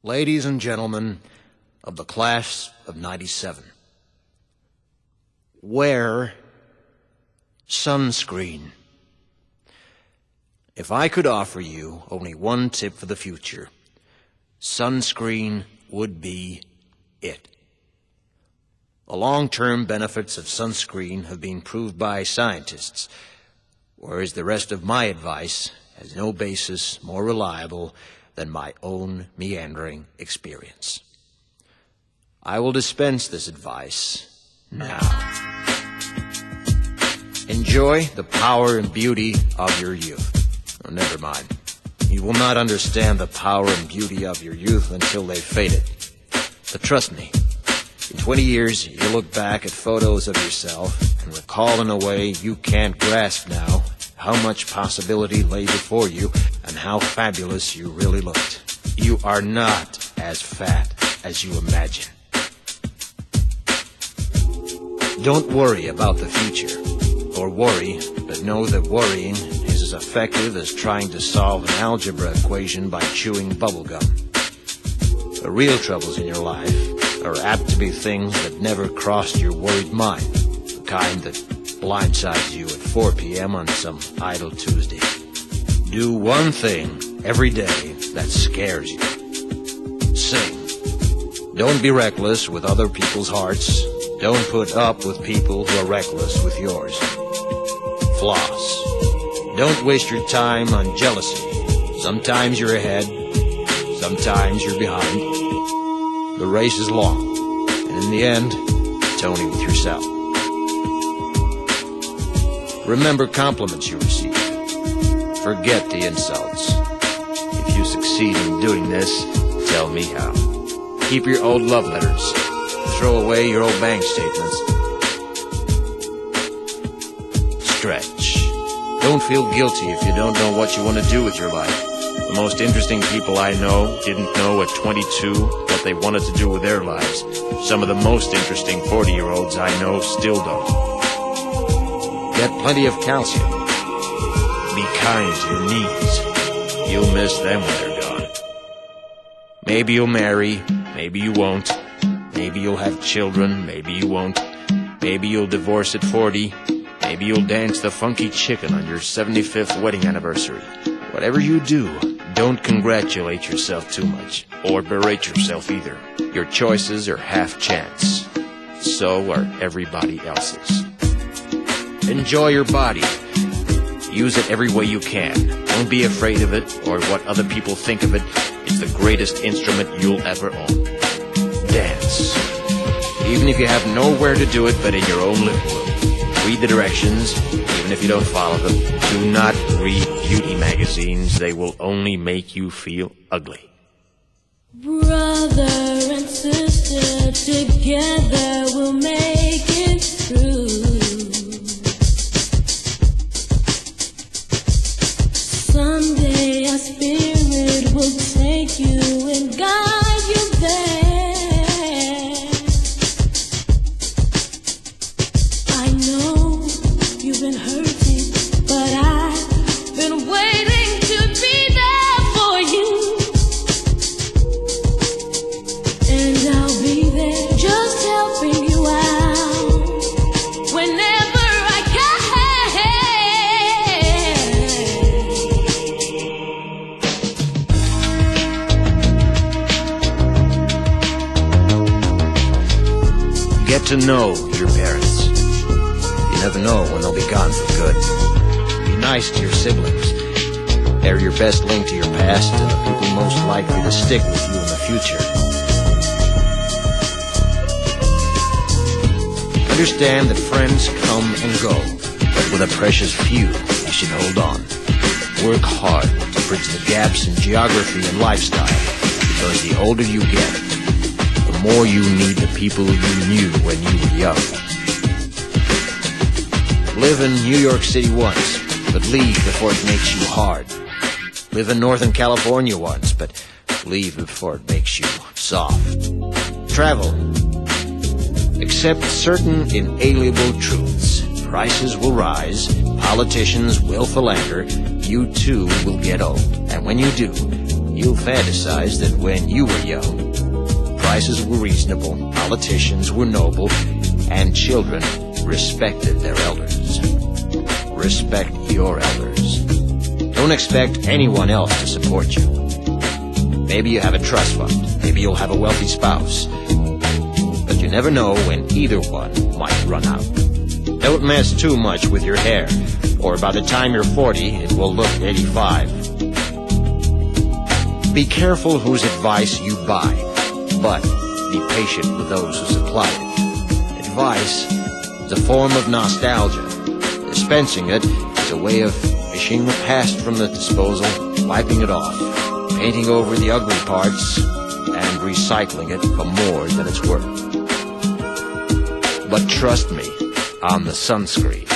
Ladies and gentlemen of the class of '97, wear sunscreen. If I could offer you only one tip for the future, sunscreen would be it. The long-term benefits of sunscreen have been proved by scientists, whereas the rest of my advice has no basis more reliable than my own meandering experience. I will dispense this advice now. Enjoy the power and beauty of your youth. Oh, never mind. You will not understand the power and beauty of your youth until they've faded. But trust me, in 20 years, you'll look back at photos of yourself and recall in a way you can't grasp now how much possibility lay before you and how fabulous you really looked. You are not as fat as you imagine. Don't worry about the future, or worry, but know that worrying is as effective as trying to solve an algebra equation by chewing bubblegum. The real troubles in your life are apt to be things that never crossed your worried mind, the kind that blindsides you at 4 p.m. on some idle Tuesday. Do one thing every day that scares you. Sing. Don't be reckless with other people's hearts. Don't put up with people who are reckless with yours. Floss. Don't waste your time on jealousy. Sometimes you're ahead, sometimes you're behind. The race is long, and in the end, it's only with yourself. Remember compliments you receive. Forget the insults. If you succeed in doing this, tell me how. Keep your old love letters. Throw away your old bank statements. Stretch. Don't feel guilty if you don't know what you want to do with your life. The most interesting people I know didn't know at 22 what they wanted to do with their lives. Some of the most interesting 40-year-olds I know still don't. Get plenty of calcium. Be kind to your knees. You'll miss them when they're gone. Maybe you'll marry, maybe you won't. Maybe you'll have children, maybe you won't. Maybe you'll divorce at 40. Maybe you'll dance the funky chicken on your 75th wedding anniversary. Whatever you do, don't congratulate yourself too much, or berate yourself either. Your choices are half chance. So are everybody else's. Enjoy your body. Use it every way you can. Don't be afraid of it or what other people think of it. It's the greatest instrument you'll ever own. Dance. Even if you have nowhere to do it but in your own living room. Read the directions, even if you don't follow them. Do not read beauty magazines. They will only make you feel ugly. Brother and sister, together we'll make it through. Someday our spirit will take you and guide you there. I know you've been hurting, but I've been waiting to be there for you. And I'll be there just helping you out whenever I can. Get to know your parents. You never know when they'll be gone for good. Be nice to your siblings. They're your best link to your past and the people most likely to stick with you in the future. Understand that friends come and go, but with a precious few, you should hold on. Work hard to bridge the gaps in geography and lifestyle, because the older you get, the more you need the people you knew when you were young. Live in New York City once, but leave before it makes you hard. Live in Northern California once, but leave before it makes you soft. Travel. Accept certain inalienable truths. Prices will rise, politicians will philander, you too will get old. And when you do, You'll fantasize that when you were young, prices were reasonable, politicians were noble, and children respected their elders. Respect your elders. Don't expect anyone else to support you. Maybe you have a trust fund. Maybe you'll have a wealthy spouse. But you never know when either one might run out. Don't mess too much with your hair, or by the time you're 40, it will look 85. Be careful whose advice you buy, but be patient with those who supply it. Advice is a form of nostalgia. Dispensing it is a way of fishing the past from the disposal, wiping it off, painting over the ugly parts, and recycling it for more than it's worth. But trust me on the sunscreen.